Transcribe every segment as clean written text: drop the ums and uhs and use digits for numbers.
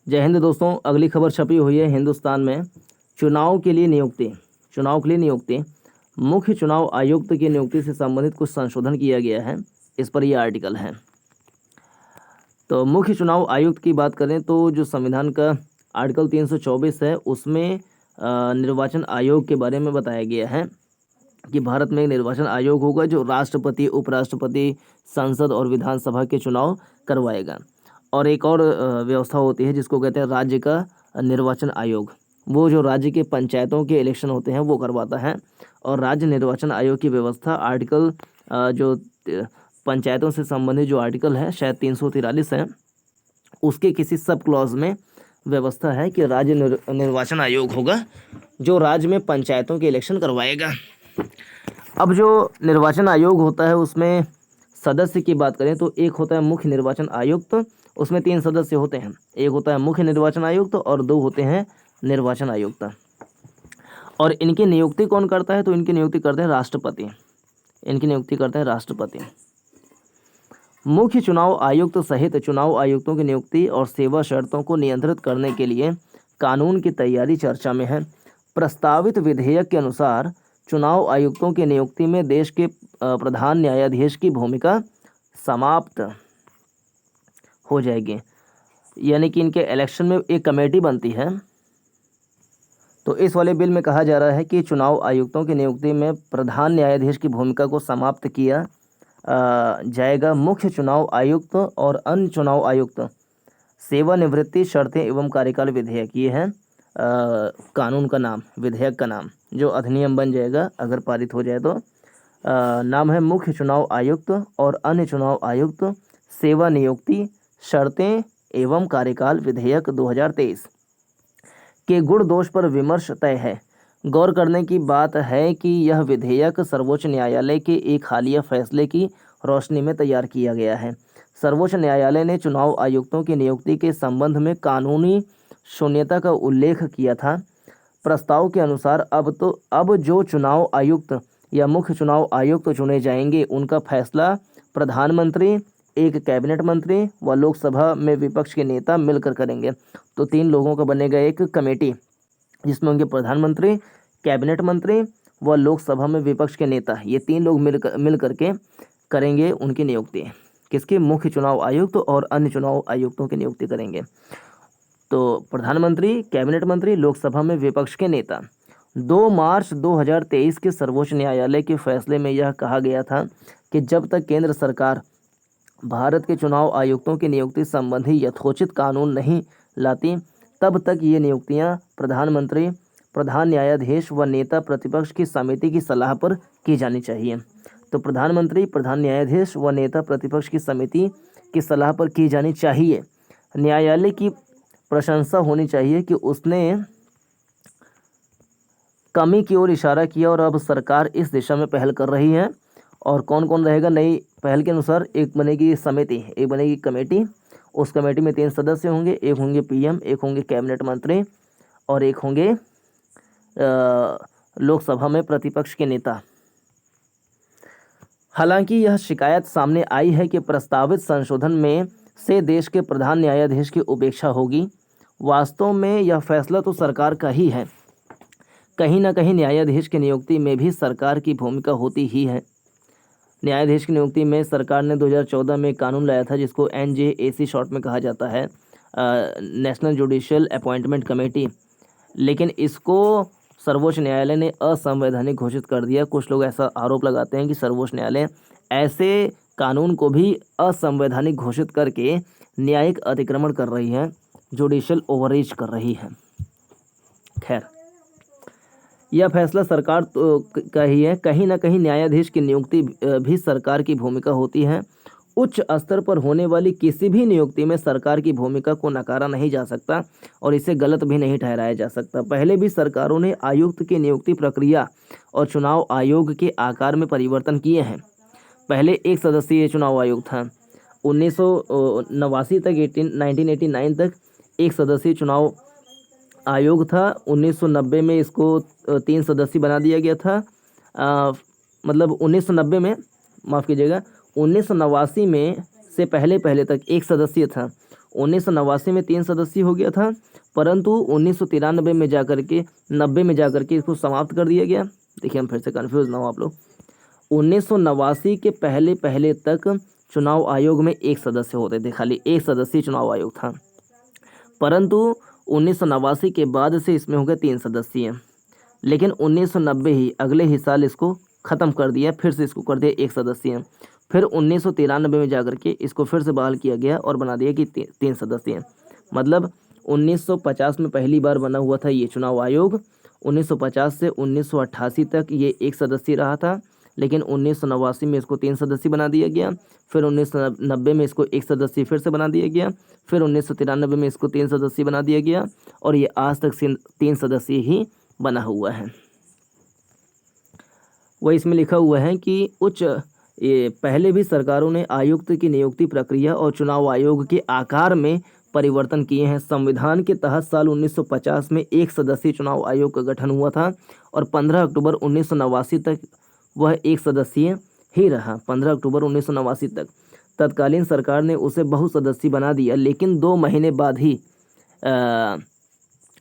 जय हिंद दोस्तों। अगली खबर छपी हुई है हिंदुस्तान में। चुनाव के लिए नियुक्ति चुनाव के लिए नियुक्ति मुख्य चुनाव आयुक्त की नियुक्ति से संबंधित कुछ संशोधन किया गया है। इस पर यह आर्टिकल है। तो मुख्य चुनाव आयुक्त की बात करें तो जो संविधान का आर्टिकल 324 है उसमें निर्वाचन आयोग के बारे में बताया गया है कि भारत में एक निर्वाचन आयोग होगा जो राष्ट्रपति, उपराष्ट्रपति, संसद और विधानसभा के चुनाव करवाएगा। और एक और व्यवस्था होती है जिसको कहते हैं राज्य का निर्वाचन आयोग। वो जो राज्य के पंचायतों के इलेक्शन होते हैं वो करवाता है। और राज्य निर्वाचन आयोग की व्यवस्था आर्टिकल जो पंचायतों से संबंधित जो आर्टिकल है शायद 343 है, उसके किसी सब क्लॉज में व्यवस्था है कि राज्य निर्वाचन आयोग होगा जो राज्य में पंचायतों के इलेक्शन करवाएगा। अब जो निर्वाचन आयोग होता है उसमें सदस्य की बात करें तो एक होता है मुख्य निर्वाचन आयुक्त, उसमें 3 सदस्य होते हैं। एक होता है मुख्य निर्वाचन आयुक्त और 2 होते हैं निर्वाचन आयुक्त। और इनकी नियुक्ति कौन करता है? तो इनकी नियुक्ति करते हैं राष्ट्रपति। मुख्य चुनाव आयुक्त सहित चुनाव आयुक्तों की नियुक्ति और सेवा शर्तों को नियंत्रित करने के लिए कानून की तैयारी चर्चा में है। प्रस्तावित विधेयक के अनुसार चुनाव आयुक्तों की नियुक्ति में देश के प्रधान न्यायाधीश की भूमिका समाप्त हो जाएगी। यानी कि इनके इलेक्शन में एक कमेटी बनती है। तो इस वाले बिल में कहा जा रहा है कि चुनाव आयुक्तों की नियुक्ति में प्रधान न्यायाधीश की भूमिका को समाप्त किया जाएगा। मुख्य चुनाव आयुक्त और अन्य चुनाव आयुक्त सेवानिवृत्ति शर्तें एवं कार्यकाल विधेयक, ये है कानून का नाम, विधेयक का नाम, जो अधिनियम बन जाएगा अगर पारित हो जाए तो। नाम है मुख्य चुनाव आयुक्त और अन्य चुनाव आयुक्त सेवा नियुक्ति शर्तें एवं कार्यकाल विधेयक 2023 के गुण दोष पर विमर्श तय है। गौर करने की बात है कि यह विधेयक सर्वोच्च न्यायालय के एक हालिया फैसले की रोशनी में तैयार किया गया है। सर्वोच्च न्यायालय ने चुनाव आयुक्तों की नियुक्ति के संबंध में कानूनी शून्यता का उल्लेख किया था। प्रस्ताव के अनुसार अब जो चुनाव आयुक्त या मुख्य चुनाव आयुक्त चुने जाएंगे उनका फैसला प्रधानमंत्री, एक कैबिनेट मंत्री व लोकसभा में विपक्ष के नेता मिलकर करेंगे। तो 3 लोगों का बनेगा एक कमेटी जिसमें उनके प्रधानमंत्री, कैबिनेट मंत्री व लोकसभा में विपक्ष के नेता, ये 3 लोग मिल करके करेंगे उनकी नियुक्ति। किसकी? मुख्य चुनाव आयुक्त और अन्य चुनाव आयुक्तों की नियुक्ति करेंगे। तो प्रधानमंत्री, कैबिनेट मंत्री, लोकसभा में विपक्ष के नेता। 2 मार्च 2023 के सर्वोच्च न्यायालय के फैसले में यह कहा गया था कि जब तक केंद्र सरकार भारत के चुनाव आयुक्तों की नियुक्ति संबंधी यथोचित कानून नहीं लाती तब तक ये नियुक्तियां प्रधानमंत्री, प्रधान न्यायाधीश व नेता प्रतिपक्ष की समिति की सलाह पर की जानी चाहिए। तो प्रधानमंत्री, प्रधान न्यायाधीश व नेता प्रतिपक्ष की समिति की सलाह पर की जानी चाहिए। न्यायालय की प्रशंसा होनी चाहिए कि उसने कमी की ओर इशारा किया और अब सरकार इस दिशा में पहल कर रही है। और कौन कौन रहेगा नई पहल के अनुसार? एक बनेगी समिति, एक बनेगी कमेटी। उस कमेटी में 3 सदस्य होंगे, एक होंगे पीएम, एक होंगे कैबिनेट मंत्री और एक होंगे लोकसभा में प्रतिपक्ष के नेता। हालांकि यह शिकायत सामने आई है कि प्रस्तावित संशोधन में से देश के प्रधान न्यायाधीश की उपेक्षा होगी। वास्तव में यह फैसला तो सरकार का ही है। कहीं ना कहीं न्यायाधीश की नियुक्ति में भी सरकार की भूमिका होती ही है। न्यायाधीश की नियुक्ति में सरकार ने 2014 में कानून लाया था जिसको NJAC शॉर्ट में कहा जाता है, नेशनल जुडिशियल अपॉइंटमेंट कमेटी। लेकिन इसको सर्वोच्च न्यायालय ने असंवैधानिक घोषित कर दिया। कुछ लोग ऐसा आरोप लगाते हैं कि सर्वोच्च न्यायालय ऐसे कानून को भी असंवैधानिक घोषित करके न्यायिक अतिक्रमण कर रही है, जुडिशियल ओवररीच कर रही है। खैर, यह फैसला सरकार का ही है। कहीं ना कहीं न्यायाधीश की नियुक्ति भी सरकार की भूमिका होती है। उच्च स्तर पर होने वाली किसी भी नियुक्ति में सरकार की भूमिका को नकारा नहीं जा सकता और इसे गलत भी नहीं ठहराया जा सकता। पहले भी सरकारों ने आयुक्त की नियुक्ति प्रक्रिया और चुनाव आयोग के आकार में परिवर्तन किए हैं। पहले 1 सदस्यीय चुनाव आयोग था। 1989 तक 1989 तक 1 सदस्यीय चुनाव आयोग था। 1990 में इसको 3 सदस्यीय बना दिया गया था। मतलब 1990 में, माफ़ कीजिएगा, 1989 में से पहले तक 1 सदस्यीय था। 1989 में 3 सदस्यीय हो गया था, परंतु 1993 में जाकर के 90 में जाकर के इसको समाप्त कर दिया गया। देखिए हम फिर से कन्फ्यूज ना हो आप लोग। 1989 के पहले पहले तक चुनाव आयोग में एक सदस्य होते थे, खाली एक सदस्यीय चुनाव आयोग था, परंतु 1989 के बाद से इसमें हो गए 3 सदस्यीय। लेकिन 1990 ही अगले ही साल इसको ख़त्म कर दिया, फिर से इसको कर दिया एक सदस्यीय। फिर 1993 में जाकर के इसको फिर से बहाल किया गया और बना दिया कि 3 सदस्यीय। मतलब 1950 में पहली बार बना हुआ था ये चुनाव आयोग। 1950 से 1988 तक ये एक सदस्यीय रहा था, लेकिन 1989 में इसको 3 सदस्यीय बना दिया गया। फिर 1990 में इसको एक सदस्यीय फिर से बना दिया गया। फिर 1993 में इसको 3 सदस्यीय बना दिया गया और ये आज तक 3 सदस्यीय ही बना हुआ है। वह इसमें लिखा हुआ है कि ये पहले भी सरकारों ने आयुक्त की नियुक्ति प्रक्रिया और चुनाव आयोग के आकार में परिवर्तन किए हैं। संविधान के तहत साल 1950 में एक सदस्यीय चुनाव आयोग का गठन हुआ था और 15 अक्टूबर 1989 तक वह एक सदस्यीय ही रहा। 15 अक्टूबर 1989 तक तत्कालीन सरकार ने उसे बहुसदस्यीय बना दिया, लेकिन 2 महीने बाद ही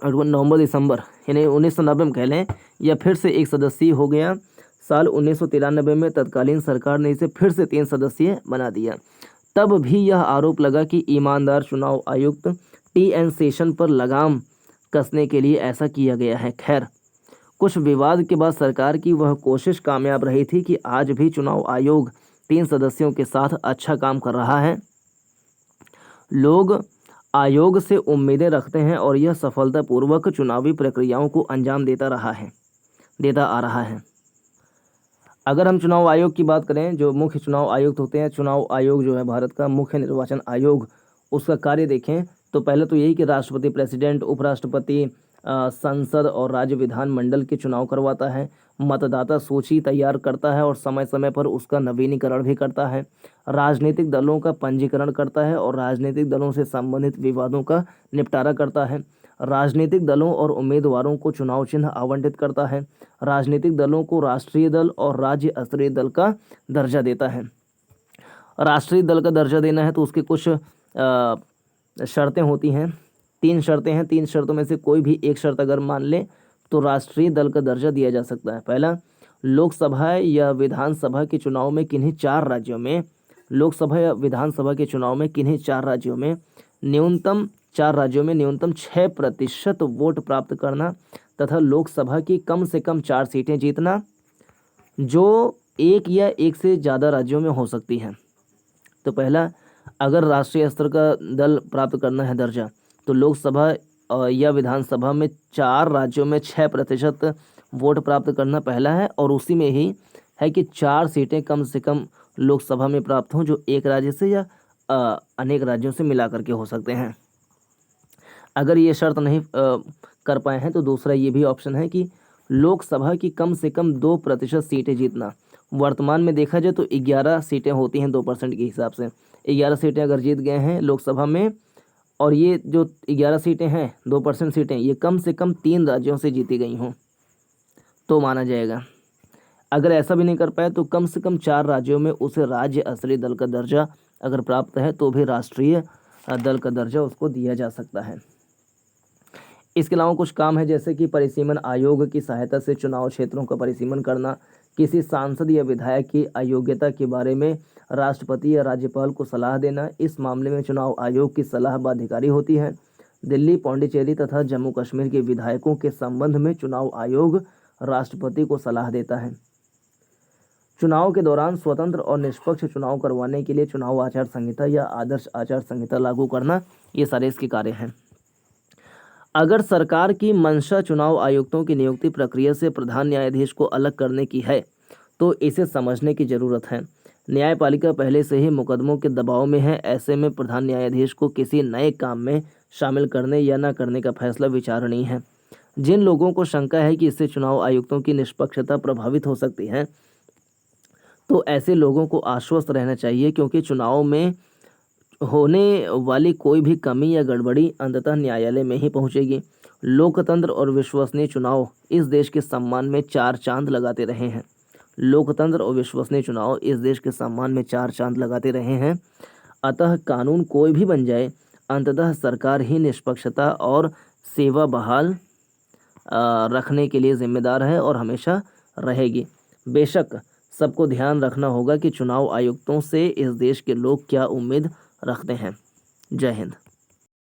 नवंबर दिसंबर यानी 1990 में कह लें, यह फिर से एक सदस्यीय हो गया। साल 1993 में तत्कालीन सरकार ने इसे फिर से 3 सदस्यीय बना दिया। तब भी यह आरोप लगा कि ईमानदार चुनाव आयुक्त TN शेषन पर लगाम कसने के लिए ऐसा किया गया है। खैर, कुछ विवाद के बाद सरकार की वह कोशिश कामयाब रही थी कि आज भी चुनाव आयोग 3 सदस्यों के साथ अच्छा काम कर रहा है। लोग आयोग से उम्मीदें रखते हैं और यह सफलतापूर्वक चुनावी प्रक्रियाओं को अंजाम देता आ रहा है। अगर हम चुनाव आयोग की बात करें, जो मुख्य चुनाव आयुक्त होते हैं, चुनाव आयोग जो है भारत का मुख्य निर्वाचन आयोग, उसका कार्य देखें तो पहले तो यही कि राष्ट्रपति, प्रेसिडेंट, उपराष्ट्रपति, संसद और राज्य विधानमंडल के चुनाव करवाता है, मतदाता सूची तैयार करता है और समय समय पर उसका नवीनीकरण भी करता है, राजनीतिक दलों का पंजीकरण करता है और राजनीतिक दलों से संबंधित विवादों का निपटारा करता है, राजनीतिक दलों और उम्मीदवारों को चुनाव चिन्ह आवंटित करता है, राजनीतिक दलों को राष्ट्रीय दल और राज्य स्तरीय दल का दर्जा देता है। राष्ट्रीय दल का दर्जा देना है तो उसके कुछ शर्तें होती हैं, 3 शर्तें हैं। 3 शर्तों में से कोई भी एक शर्त अगर मान ले तो राष्ट्रीय दल का दर्जा दिया जा सकता है। पहला, लोकसभा या विधानसभा के चुनाव में किन्हीं 4 राज्यों में, लोकसभा या विधानसभा के चुनाव में किन्हीं 4 राज्यों में न्यूनतम 6% वोट प्राप्त करना तथा लोकसभा की कम से कम 4 सीटें जीतना, जो एक या एक से ज़्यादा राज्यों में हो सकती हैं। तो पहला, अगर राष्ट्रीय स्तर का दल प्राप्त करना है दर्जा, तो लोकसभा या विधानसभा में 4 राज्यों में 6% वोट प्राप्त करना पहला है, और उसी में ही है कि 4 सीटें कम से कम लोकसभा में प्राप्त हों, जो एक राज्य से या अनेक राज्यों से मिला करके हो सकते हैं। अगर ये शर्त नहीं कर पाए हैं तो दूसरा ये भी ऑप्शन है कि लोकसभा की कम से कम 2% सीटें जीतना। वर्तमान में देखा जाए तो 11 सीटें होती हैं 2% के हिसाब से। 11 सीटें अगर जीत गए हैं लोकसभा में, और ये जो 11 सीटें हैं 2% सीटें, ये कम से कम 3 राज्यों से जीती गई हों तो माना जाएगा। अगर ऐसा भी नहीं कर पाए तो कम से कम 4 राज्यों में उसे राज्य स्तरीय दल का दर्जा अगर प्राप्त है तो भी राष्ट्रीय दल का दर्जा उसको दिया जा सकता है। इसके अलावा कुछ काम है, जैसे कि परिसीमन आयोग की सहायता से चुनाव क्षेत्रों का परिसीमन करना, किसी सांसद या विधायक की अयोग्यता के बारे में राष्ट्रपति या राज्यपाल को सलाह देना। इस मामले में चुनाव आयोग की सलाह बाध्यकारी होती है। दिल्ली, पौंडीचेरी तथा जम्मू कश्मीर के विधायकों के संबंध में चुनाव आयोग राष्ट्रपति को सलाह देता है। चुनाव के दौरान स्वतंत्र और निष्पक्ष चुनाव करवाने के लिए चुनाव आचार संहिता या आदर्श आचार संहिता लागू करना, ये सारे इसके कार्य हैं। अगर सरकार की मंशा चुनाव आयुक्तों की नियुक्ति प्रक्रिया से प्रधान न्यायाधीश को अलग करने की है तो इसे समझने की जरूरत है। न्यायपालिका पहले से ही मुकदमों के दबाव में है, ऐसे में प्रधान न्यायाधीश को किसी नए काम में शामिल करने या न करने का फैसला विचारणीय है। जिन लोगों को शंका है कि इससे चुनाव आयुक्तों की निष्पक्षता प्रभावित हो सकती है, तो ऐसे लोगों को आश्वस्त रहना चाहिए, क्योंकि चुनाव में होने वाली कोई भी कमी या गड़बड़ी अंततः न्यायालय में ही पहुंचेगी। लोकतंत्र और विश्वसनीय चुनाव इस देश के सम्मान में 4 चांद लगाते रहे हैं। लोकतंत्र और विश्वसनीय चुनाव इस देश के सम्मान में 4 चांद लगाते रहे हैं। अतः कानून कोई भी बन जाए, अंततः सरकार ही निष्पक्षता और सेवा बहाल रखने के लिए जिम्मेदार है और हमेशा रहेगी। बेशक सबको ध्यान रखना होगा कि चुनाव आयुक्तों से इस देश के लोग क्या उम्मीद रखते हैं। जय हिंद।